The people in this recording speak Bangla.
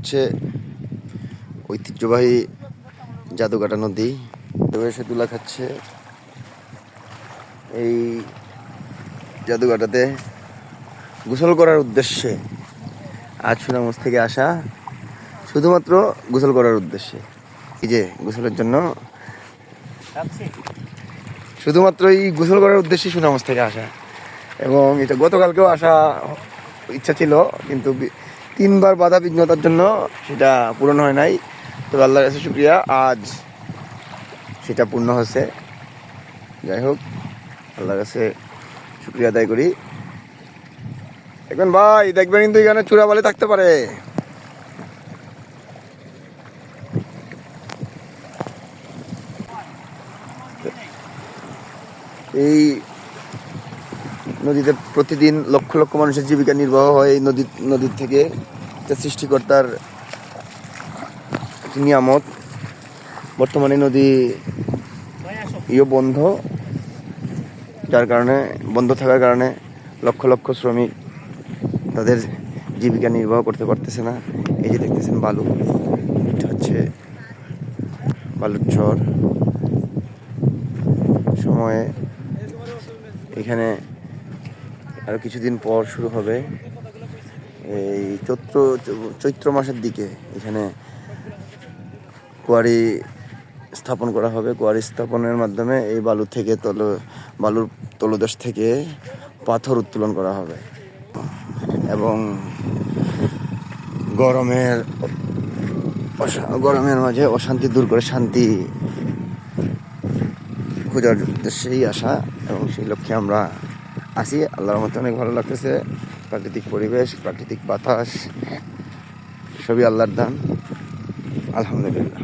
হচ্ছে ঐতিহ্যবাহী জাদুকাটা নদী। এসে তুলা খাচ্ছে এই জাদুকাটাতে গোসল করার উদ্দেশ্যে। আজ সুনামগঞ্জ থেকে আসা শুধুমাত্র গোসল করার উদ্দেশ্যে। এই যে গোসলের জন্য, শুধুমাত্র এই গোসল করার উদ্দেশ্যে সুনামগঞ্জ থেকে আসা। এবং এটা গতকালকেও আসা ইচ্ছা ছিল, কিন্তু 3বার বাধা বিঘ্নতার জন্য সেটা পূরণ হয় নাই। তো আল্লাহর কাছে শুকরিয়া, আজ সেটা পূর্ণ হয়েছে। যাই হোক, আল্লাহর কাছে শুকরিয়া আদায় করি। এখন ভাই দেখবেন কিন্তু এখানে চূড়াবালি থাকতে পারে। এই নদীতে প্রতিদিন লক্ষ লক্ষ মানুষের জীবিকা নির্বাহ হয় এই নদীর থেকে। এটা সৃষ্টিকর্তার নিয়ামত। বর্তমানে নদী বন্ধ, যার কারণে, বন্ধ থাকার কারণে লক্ষ লক্ষ শ্রমিক তাদের জীবিকা নির্বাহ করতে পারতেছে না। এই যে দেখতেছেন বালু, এটা হচ্ছে বালুর চর। সময়ে এখানে আরো কিছুদিন পর শুরু হবে, এই চৈত্র মাসের দিকে এখানে কোয়ারি স্থাপন করা হবে। কোয়ারি স্থাপনের মাধ্যমে এই বালুর তলদেশ থেকে পাথর উত্তোলন করা হবে এবং গরমের মাঝে অশান্তি দূর করে শান্তি খোঁজার উদ্দেশ্যেই আসা, এবং সেই লক্ষ্যে আমরা আসি। আল্লাহর মতো অনেক ভালো লাগতেছে। প্রাকৃতিক পরিবেশ, প্রাকৃতিক বাতাস সবই আল্লাহর দান। আলহামদুলিল্লাহ।